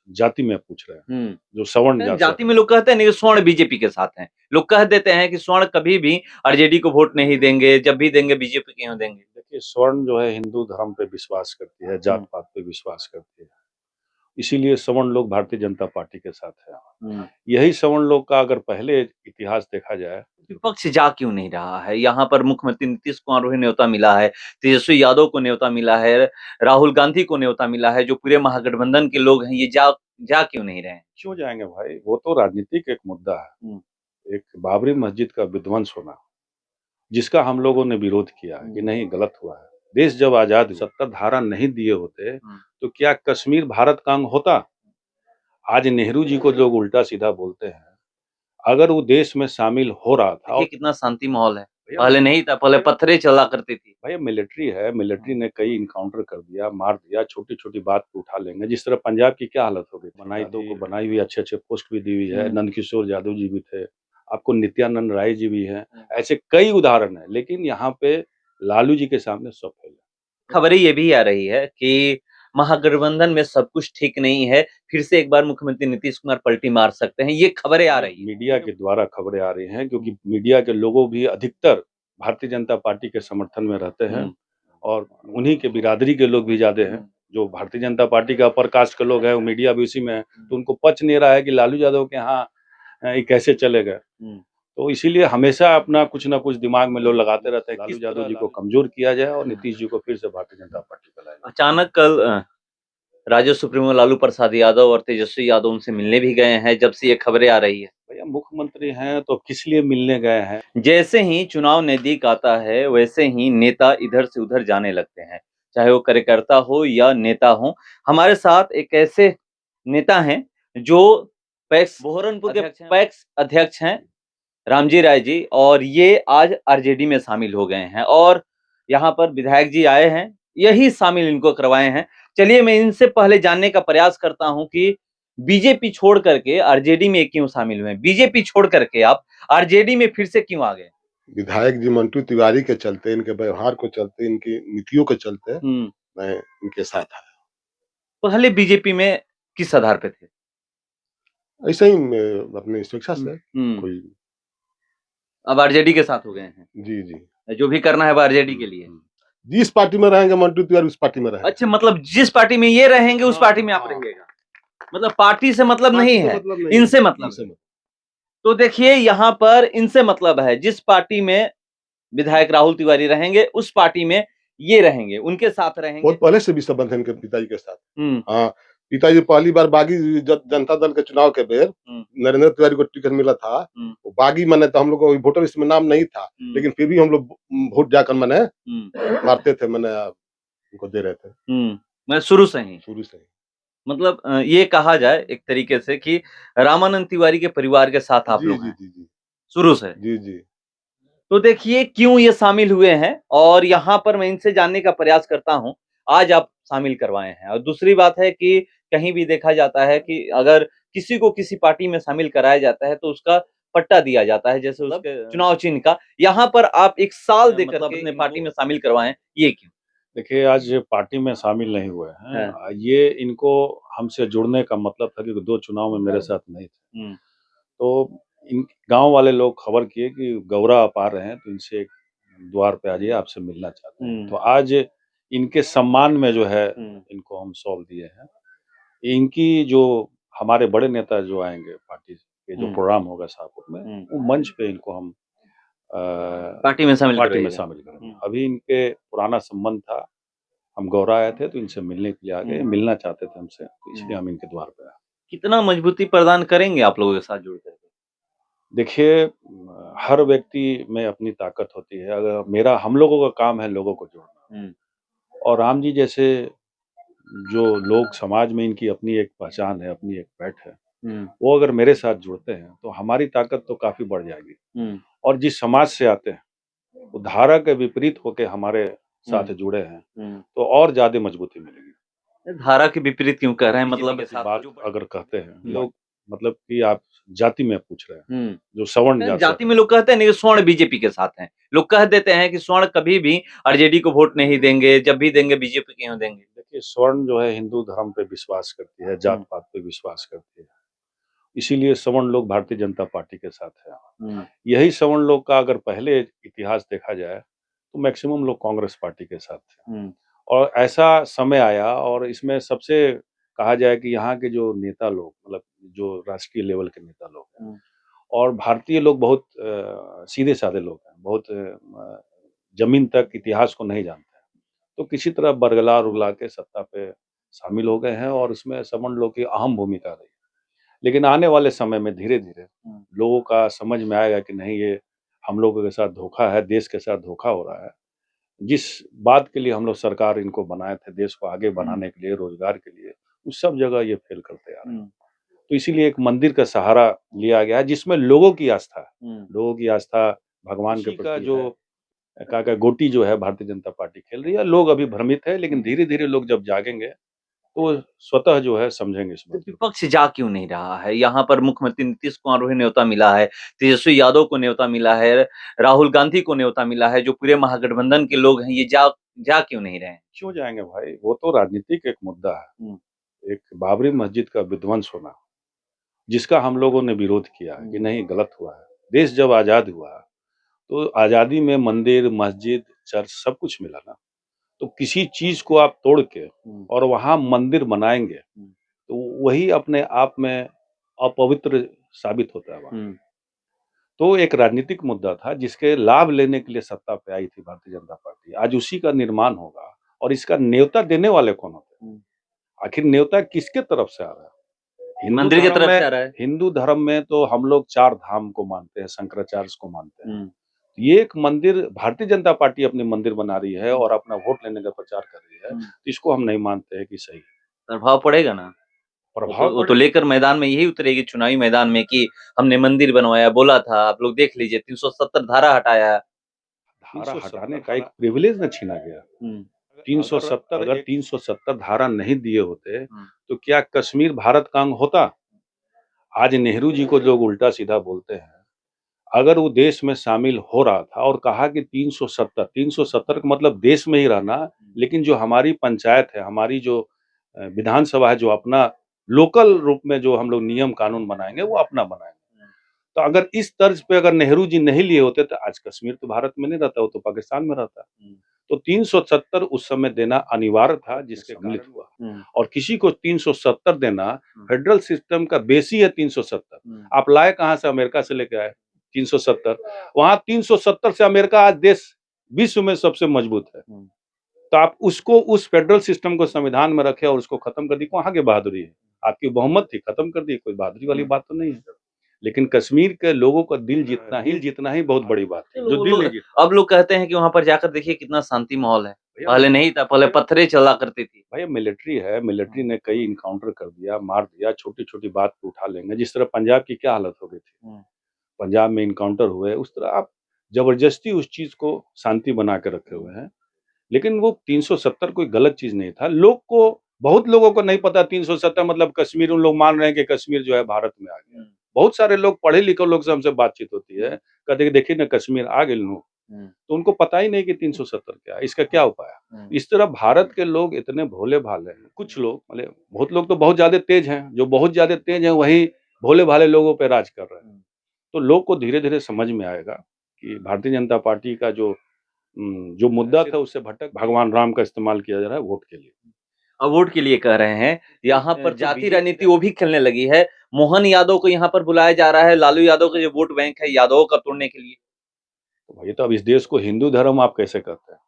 जाति में पूछ रहे हैं, जो सवर्ण जाति जाति में लोग कहते हैं नहीं कि स्वर्ण बीजेपी के साथ हैं। लोग कह देते हैं कि स्वर्ण कभी भी आरजेडी को वोट नहीं देंगे, जब भी देंगे बीजेपी के यहाँ देंगे। देखिए, स्वर्ण जो है हिंदू धर्म पे विश्वास करती है, जात पात पे विश्वास करती है, इसीलिए सवर्ण लोग भारतीय जनता पार्टी के साथ है। यही सवर्ण लोग का अगर पहले इतिहास देखा जाए, विपक्ष जा क्यों नहीं रहा है? यहाँ पर मुख्यमंत्री नीतीश कुमार को न्योता मिला है, तेजस्वी यादव को न्योता मिला है, राहुल गांधी को न्योता मिला है, जो पूरे महागठबंधन के लोग हैं, ये जा क्यों नहीं रहे हैं? क्यों जाएंगे भाई? वो तो राजनीतिक एक मुद्दा है। एक बाबरी मस्जिद का विध्वंस होना, जिसका हम लोगों ने विरोध किया कि नहीं, गलत हुआ है। देश जब आजाद 70 धारा नहीं दिए होते तो क्या कश्मीर भारत का अंग होता? आज नेहरू जी को लोग उल्टा सीधा बोलते हैं, अगर वो देश में शामिल हो रहा था। देखिए कितना शांति माहौल है, पहले नहीं था, पहले पत्थरें चला करती थी। भैया मिलिट्री है, मिलिट्री ने कई इनकाउंटर कर दिया, मार दिया, छोटी छोटी बात को उठा लेंगे। जिस तरह पंजाब की क्या हालत हो गई, बनाई दो को बनाई हुई, अच्छे अच्छे पोस्ट भी दी हुई है, नंदकिशोर यादव जी भी थे, आपको नित्यानंद राय जी भी हैं, ऐसे कई उदाहरण है। लेकिन यहाँ पे लालू जी के सामने सब फेल है। खबरें ये भी आ रही है कि महागठबंधन में सब कुछ ठीक नहीं है, फिर से एक बार मुख्यमंत्री नीतीश कुमार पलटी मार सकते हैं, ये खबरें आ रही है। मीडिया के द्वारा खबरें आ रही हैं, क्योंकि मीडिया के लोगों भी अधिकतर भारतीय जनता पार्टी के समर्थन में रहते हैं और उन्हीं के बिरादरी के लोग भी ज्यादा हैं। जो भारतीय जनता पार्टी का अपर कास्ट के लोग हैं, वो मीडिया भी उसी में है, तो उनको पच नहीं रहा है कि लालू यादव के यहाँ ये कैसे चलेगा। तो इसीलिए हमेशा अपना कुछ ना कुछ दिमाग में लोग लगाते रहते हैं, लालू यादव जी को कमजोर किया जाए और नीतीश जी को फिर से भारतीय जनता पार्टी पे लाया जाए। अचानक कल राजद सुप्रीमो लालू प्रसाद यादव और तेजस्वी यादव उनसे मिलने भी गए हैं, जब से ये खबरें आ रही है। भैया मुख्यमंत्री हैं तो किस लिए मिलने गए हैं? जैसे ही चुनाव नजदीक आता है, वैसे ही नेता इधर से उधर जाने लगते हैं, चाहे वो कार्यकर्ता हो या नेता हो। हमारे साथ एक ऐसे नेता हैं जो बहरनपुर के पैक्स अध्यक्ष हैं, रामजी राय जी, और ये आज आरजेडी में शामिल हो गए हैं और यहाँ पर विधायक जी आए हैं, यही शामिल इनको करवाए हैं। चलिए मैं इनसे पहले जानने का प्रयास करता हूं कि बीजेपी छोड़ करके आरजेडी में क्यों शामिल हुए? बीजेपी छोड़ करके आप आरजेडी में फिर से क्यों आ गए? विधायक जी मंटू तिवारी के चलते, इनके व्यवहार को चलते, इनकी नीतियों के चलते मैं इनके साथ आया। पहले बीजेपी में किस आधार पे थे? ऐसे ही अपनी स्वेच्छा से कोई। अब आरजेडी के साथ हो गए हैं। जी जी, जो भी करना है वो आरजेडी के लिए। जिस पार्टी में रहेंगे मंटू तिवारी उस पार्टी में रहेंगे। अच्छा, मतलब जिस पार्टी में ये रहेंगे उस पार्टी में आप रहिएगा, मतलब पार्टी से मतलब नहीं है, इनसे मतलब। तो देखिए यहाँ पर इनसे मतलब है, जिस पार्टी में विधायक राहुल तिवारी रहेंगे उस पार्टी में ये रहेंगे, उनके साथ रहेंगे। बहुत पहले से भी संबंध है इनके पिताजी के साथ। हाँ, पिताजी पहली बार बागी जनता दल के चुनाव के बेर नरेंद्र तिवारी को टिकट मिला था, वो बागी माने तो हम लोग को वोटर लिस्ट में नाम नहीं था, लेकिन फिर भी हम लोग वोट जाकर मैंने मारते थे, मैंने उनको दे रहे थे। मैं शुरू से ही मतलब ये कहा जाए एक तरीके से कि रामानंद तिवारी के परिवार के साथ आप लोग शुरू से। जी जी। तो देखिए क्यों ये शामिल हुए हैं, और यहाँ पर मैं इनसे जानने का प्रयास करता हूँ। आज आप शामिल करवाए हैं, और दूसरी बात है कि कहीं भी देखा जाता है कि अगर किसी को किसी पार्टी में शामिल कराया जाता है तो उसका पट्टा दिया जाता है, जैसे उसके चुनाव चिन्ह का। यहाँ पर आप 1 साल देकर अपने पार्टी में शामिल करवाएं, ये क्यों? देखिए, आज पार्टी में शामिल नहीं हुए हैं। ये इनको हमसे जुड़ने का मतलब था कि 2 चुनाव में मेरे साथ नहीं थे। तो इन गांव वाले लोग खबर किए कि गौरा आप आ रहे हैं, तो इनसे द्वार पे आ जाइए, आपसे मिलना चाहते हैं। तो आज इनके सम्मान में जो है इनको हम सौंप दिए हैं। इनकी जो हमारे बड़े नेता जो आएंगे पार्टी के, जो प्रोग्राम होगा शाहपुर में, वो मंच पे इनको हम पार्टी में शामिल करेंगे। अभी इनके पुराना संबंध था, हम गौरा आए थे तो इनसे मिलने के लिए आ गए, मिलना चाहते थे हमसे, तो इसलिए हम इनके द्वार पे आए। कितना मजबूती प्रदान करेंगे आप लोगों के साथ जुड़ करके? देखिए, हर व्यक्ति में अपनी ताकत होती है। अगर हम लोगों का काम है लोगों को जोड़ना, और राम जी जैसे जो लोग समाज में, इनकी अपनी एक पहचान है, अपनी एक पैठ है, वो अगर मेरे साथ जुड़ते हैं तो हमारी ताकत तो काफी बढ़ जाएगी। और जिस समाज से आते हैं वो धारा के विपरीत होके हमारे साथ जुड़े हैं, तो और ज्यादा मजबूती मिलेगी। धारा के विपरीत क्यों कह रहे हैं? मतलब बात अगर कहते हैं लोग, मतलब कि आप जाति में पूछ रहे हैं, जो सवर्ण जाति में लोग कहते हैं नहीं, स्वर्ण बीजेपी के साथ हैं। लोग कह देते हैं कि स्वर्ण कभी भी आरजेडी को वोट नहीं देंगे, जब भी देंगे बीजेपी के यहाँ देंगे। देखिए, स्वर्ण जो है हिंदू धर्म पे विश्वास करती है, जात पात पे विश्वास करती है, इसीलिए सवर्ण लोग भारतीय जनता पार्टी के साथ है। यही सवर्ण लोग का अगर पहले इतिहास देखा जाए तो मैक्सिमम लोग कांग्रेस पार्टी के साथ थे, और ऐसा समय आया, और इसमें सबसे कहा जाए कि यहाँ के जो नेता लोग, मतलब जो राष्ट्रीय लेवल के नेता लोग हैं, और भारतीय लोग बहुत सीधे साधे लोग हैं, बहुत जमीन तक इतिहास को नहीं जानते हैं, तो किसी तरह बरगला उरगला के सत्ता पे शामिल हो गए हैं, और इसमें सवर्ण लोग की अहम भूमिका रही। लेकिन आने वाले समय में धीरे धीरे लोगों का समझ में आएगा कि नहीं, ये हम लोगों के साथ धोखा है, देश के साथ धोखा हो रहा है। जिस बात के लिए हम लोग सरकार इनको बनाए थे, देश को आगे बढ़ाने के लिए, रोजगार के लिए, उस सब जगह ये फेल करते आ रहे हैं। तो इसीलिए एक मंदिर का सहारा लिया गया है, जिसमें लोगों की आस्था है, लोगों की आस्था भगवान के प्रति जो का गोटी जो है भारतीय जनता पार्टी खेल रही है। लोग अभी भ्रमित है, लेकिन धीरे धीरे लोग जब जागेंगे तो स्वतः जो है समझेंगे इस तो बात को। विपक्ष जा क्यों नहीं रहा है? यहाँ पर मुख्यमंत्री नीतीश कुमार को न्योता मिला है, तेजस्वी यादव को न्योता मिला है, राहुल गांधी को न्योता मिला है, जो पूरे महागठबंधन के लोग हैं, ये जा क्यों नहीं रहे हैं? क्यों जाएंगे भाई, वो तो राजनीतिक एक मुद्दा है। एक बाबरी मस्जिद का विध्वंस होना, जिसका हम लोगों ने विरोध किया है कि नहीं, गलत हुआ है। देश जब आजाद हुआ तो आजादी में मंदिर, मस्जिद, चर्च सब कुछ मिला ना। तो किसी चीज को आप तोड़ के और वहां मंदिर बनाएंगे तो वही अपने आप में अपवित्र साबित होता है वहां। तो एक राजनीतिक मुद्दा था, जिसके लाभ लेने के लिए सत्ता पे आई थी भारतीय जनता पार्टी। आज उसी का निर्माण होगा, और इसका न्योता देने वाले कौन होते हैं? आखिर न्योता किसके तरफ से आ रहा है? मंदिर की तरफ से आ रहा है। हिंदू धर्म में तो हम लोग 4 धाम को मानते हैं, शंकराचार्य को मानते हैं। ये एक मंदिर भारतीय जनता पार्टी अपनी मंदिर बना रही है और अपना वोट लेने का प्रचार कर रही है, तो इसको हम नहीं मानते हैं कि सही है। प्रभाव पड़ेगा ना? वो तो लेकर मैदान में यही उतरेगी, चुनावी मैदान में, कि हमने मंदिर बनवाया, बोला था, आप लोग देख लीजिए 370 धारा हटाया। धारा हटाने का एक प्रिविलेज न छीना गया। 370, अगर 370 धारा नहीं दिए होते तो क्या कश्मीर भारत का अंग होता? आज नेहरू जी को लोग उल्टा सीधा बोलते हैं। अगर वो देश में शामिल हो रहा था और कहा कि 370 का मतलब देश में ही रहना, लेकिन जो हमारी पंचायत है, हमारी जो विधानसभा है, जो अपना लोकल रूप में जो हम लोग नियम कानून बनाएंगे, वो अपना बनाएंगे। तो अगर इस तर्ज पे अगर नेहरू जी नहीं लिए होते तो आज कश्मीर तो भारत में नहीं रहता, वो तो पाकिस्तान में रहता। तो 370 उस समय देना अनिवार्य था, जिसके सम्मिलित हुआ। और किसी को 370 देना, फेडरल सिस्टम का बेसी है 370। आप लाए कहां से? अमेरिका से लेके आए 370। वहां 370 से अमेरिका आज देश विश्व में सबसे मजबूत है। तो आप उसको, उस फेडरल सिस्टम को संविधान में रखे और उसको खत्म कर दी, कहाँ की बहादुरी है? आपकी बहुमत थी, खत्म कर दी, कोई बहादुरी वाली बात तो नहीं है। लेकिन कश्मीर के लोगों का दिल जीतना ही बहुत बड़ी बात है। जो दिल नहीं, अब लोग कहते हैं कि वहां पर जाकर देखिए कितना शांति माहौल है, पहले नहीं था, पहले पत्थरें चला करती थी। भाई मिलिट्री है, मिलिट्री ने कई इनकाउंटर कर दिया, मार दिया, छोटी छोटी बात को उठा लेंगे। जिस तरह पंजाब की क्या हालत हो गई थी, पंजाब में इनकाउंटर हुए, उस तरह आप जबरदस्ती उस चीज को शांति बना के रखे हुए हैं। लेकिन वो 370 कोई गलत चीज नहीं था। बहुत लोगों को नहीं पता 370 मतलब कश्मीर, उन लोग मान रहे हैं कि कश्मीर जो है भारत में आ गया। बहुत सारे लोग, पढ़े लिखे लोग से हमसे बातचीत होती है, कहते हैं देखिए ना कश्मीर आ गए लोग, तो उनको पता ही नहीं कि 370 क्या है, इसका क्या उपाय है। इस तरह भारत के लोग इतने भोले भाले हैं। कुछ लोग, मतलब बहुत लोग तो बहुत ज्यादा तेज हैं, जो बहुत ज्यादा तेज हैं वही भोले भाले लोगों पे राज कर रहे हैं। तो लोग को धीरे धीरे समझ में आएगा कि भारतीय जनता पार्टी का जो मुद्दा था उससे भटक भगवान राम का इस्तेमाल किया जा रहा है वोट के लिए। अब वोट के लिए कह रहे हैं। यहाँ पर जाति राजनीति वो भी खेलने लगी है। मोहन यादव को यहाँ पर बुलाया जा रहा है, लालू यादव का जो वोट बैंक है यादव का तोड़ने के लिए। तो भाई, तो अब इस देश को हिंदू धर्म आप कैसे कहते हैं?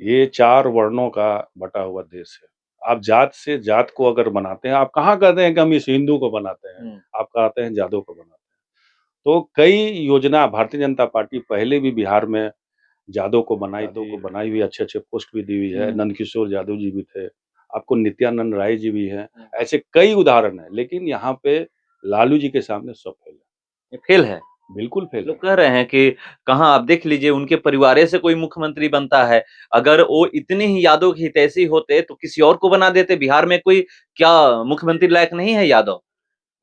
ये 4 वर्णों का बटा हुआ देश है। आप जात से जात को अगर बनाते हैं, आप कहाँ कहते हैं कि हम इस हिंदू को बनाते हैं? आप कहते हैं जादव को बनाते हैं। तो कई योजना भारतीय जनता पार्टी पहले भी बिहार में जादव को बनाई हुई, अच्छे अच्छे पोस्ट भी दी हुई है। नंदकिशोर यादव जी भी थे, आपको नित्यानंद राय जी भी हैं, ऐसे कई उदाहरण है। लेकिन यहाँ पे लालू जी के सामने सब फेल है। फेल है, बिल्कुल फेल। लोग कह रहे हैं कि कहाँ, आप देख लीजिए उनके परिवार से कोई मुख्यमंत्री बनता है। अगर वो इतने ही यादव के हितैषी होते तो किसी और को बना देते। बिहार में कोई क्या मुख्यमंत्री लायक नहीं है यादव?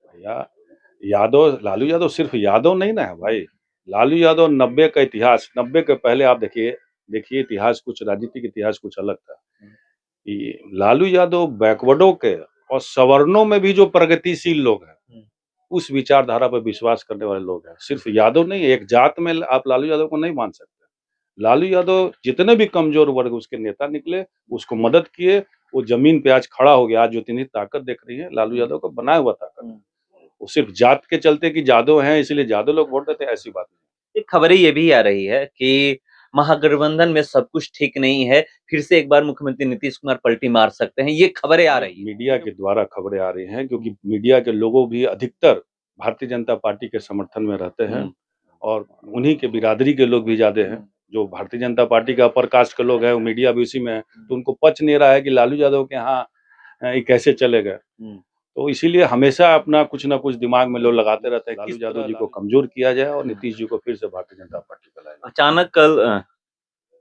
भैया लालू यादव सिर्फ यादव नहीं ना है भाई। लालू यादव 90 का इतिहास, 90 के पहले आप देखिए इतिहास, कुछ राजनीतिक इतिहास कुछ अलग था। लालू यादव बैकवर्डों के और सवर्णों में भी जो प्रगतिशील लोग हैं, उस विचारधारा पर विश्वास करने वाले लोग हैं। सिर्फ यादव नहीं, एक जात में आप लालू यादव को नहीं मान सकते। लालू यादव जितने भी कमजोर वर्ग उसके नेता निकले, उसको मदद किए, वो जमीन पे आज खड़ा हो गया। आज जो इतनी ताकत देख रही है, लालू यादव का बनाया हुआ ताकत। वो सिर्फ जात के चलते कि यादव हैं इसलिए यादव लोग वोट देते, ऐसी बात नहीं। एक खबरें ये भी आ रही है कि महागठबंधन में सब कुछ ठीक नहीं है, फिर से एक बार मुख्यमंत्री नीतीश कुमार पलटी मार सकते हैं, ये खबरें आ रही है। मीडिया के द्वारा खबरें आ रही हैं, क्योंकि मीडिया के लोगों भी अधिकतर भारतीय जनता पार्टी के समर्थन में रहते हैं और उन्हीं के बिरादरी के लोग भी ज्यादा हैं। जो भारतीय जनता पार्टी का अपर कास्ट के लोग हैं, वो मीडिया भी उसी में है, तो उनको पच नहीं रहा है कि लालू यादव के यहाँ ये कैसे चलेगा। तो इसीलिए हमेशा अपना कुछ ना कुछ दिमाग में लोग लगाते रहते हैं, लालू यादव जी को कमजोर किया जाए और नीतीश जी को फिर से भारतीय जनता पार्टी को लाया। अचानक कल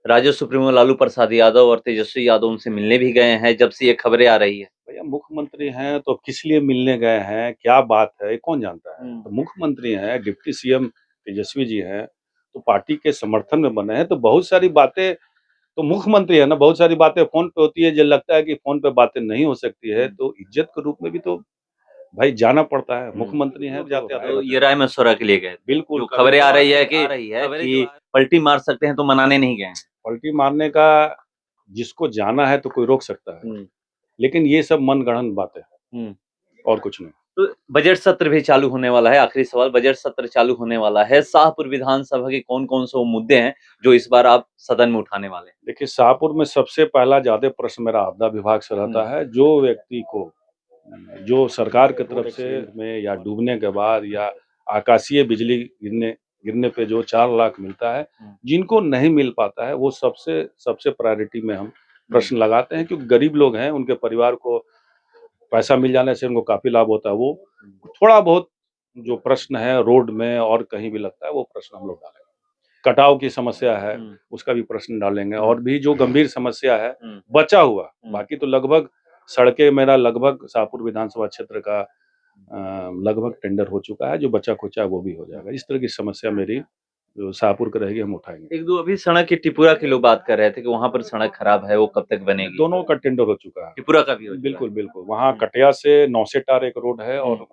राजद सुप्रीमो लालू प्रसाद यादव और तेजस्वी यादव उनसे मिलने भी गए हैं, जब से ये खबरें आ रही है। भैया मुख्यमंत्री हैं तो किस लिए मिलने गए हैं, क्या बात है, कौन जानता है। तो मुख्यमंत्री हैं, डिप्टी सीएम तेजस्वी जी हैं, तो पार्टी के समर्थन में बने हैं, तो बहुत सारी बातें, तो मुख्यमंत्री है ना, बहुत सारी बातें फोन पे होती है। जो लगता है कि फोन पे बातें नहीं हो सकती है, तो इज्जत के रूप में भी तो भाई जाना पड़ता है। मुख्यमंत्री हैं, जाते हैं। तो ये राय मशवरा के लिए गए। बिल्कुल। खबरें आ रही है कि पलटी मार सकते हैं, तो मनाने नहीं गए। पलटी मारने का जिसको जाना है तो कोई रोक सकता है, लेकिन ये सब मनगढ़ंत बातें हैं और कुछ नहीं। तो बजट सत्र भी चालू होने वाला है। आखिरी सवाल, बजट सत्र चालू होने वाला है, शाहपुर विधानसभा के कौन कौन से वो मुद्दे हैं जो इस बार आप सदन में उठाने वाले हैं? देखिए, शाहपुर में सबसे पहला ज्यादा प्रश्न मेरा आपदा विभाग से रहता है। जो व्यक्ति को जो सरकार की तरफ से में या डूबने के बाद या आकाशीय बिजली गिरने पे जो 4 लाख मिलता है, जिनको नहीं मिल पाता है, वो सबसे प्रायोरिटी में हम प्रश्न लगाते हैं, क्योंकि गरीब लोग हैं, उनके परिवार को पैसा मिल जाने से उनको काफी लाभ होता है। वो थोड़ा बहुत जो प्रश्न है रोड में और कहीं भी लगता है, वो प्रश्न हम लोग डालेंगे। कटाव की समस्या है, उसका भी प्रश्न डालेंगे, और भी जो गंभीर समस्या है बचा हुआ, बाकी तो लगभग सड़कें मेरा लगभग शाहपुर विधानसभा क्षेत्र का लगभग टेंडर हो चुका है। जो बचा खुचा वो भी हो जाएगा। इस तरह की समस्या मेरी जो शाहपुर की रहेगी, हम उठाएंगे। एक दो अभी सड़क की टिपुरा की लोग बात कर रहे थे कि वहां पर सड़क खराब है, वो कब तक बनेगी? दोनों का टेंडर हो चुका है। टिपुरा का भी हो चुका है। बिल्कुल बिल्कुल। वहाँ कटिया से नौसेटार एक रोड है और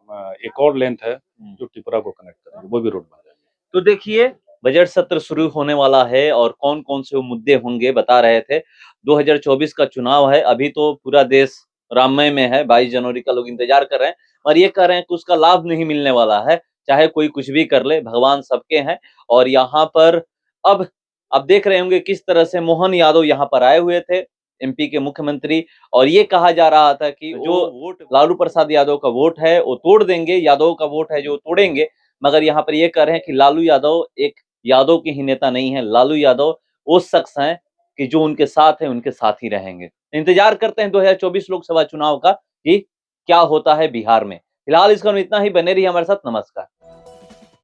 एक और लेंथ है जो टिपुरा को कनेक्ट करेगी, वो भी रोड बन जाएगी। तो देखिए, बजट सत्र शुरू होने वाला है और कौन कौन से वो मुद्दे होंगे बता रहे थे। 2024 का चुनाव है, अभी तो पूरा देश राममय में है। 22 जनवरी का लोग इंतजार कर रहे हैं और ये कह रहे हैं कि उसका लाभ नहीं मिलने वाला है, चाहे कोई कुछ भी कर ले, भगवान सबके हैं। और यहाँ पर अब आप देख रहे होंगे किस तरह से मोहन यादव यहाँ पर आए हुए थे, एमपी के मुख्यमंत्री, और ये कहा जा रहा था कि जो वोट लालू प्रसाद यादव का वोट है वो तोड़ देंगे, यादव का वोट है जो तोड़ेंगे। मगर यहाँ पर ये कह रहे हैं कि लालू यादव एक यादव के ही नेता नहीं है, लालू यादव वो शख्स हैं कि जो उनके साथ है, उनके साथ ही रहेंगे। इंतजार करते हैं 2024 लोकसभा चुनाव का कि क्या होता है बिहार में। फिलहाल इसका इतना ही, बने रहिए हमारे साथ। नमस्कार।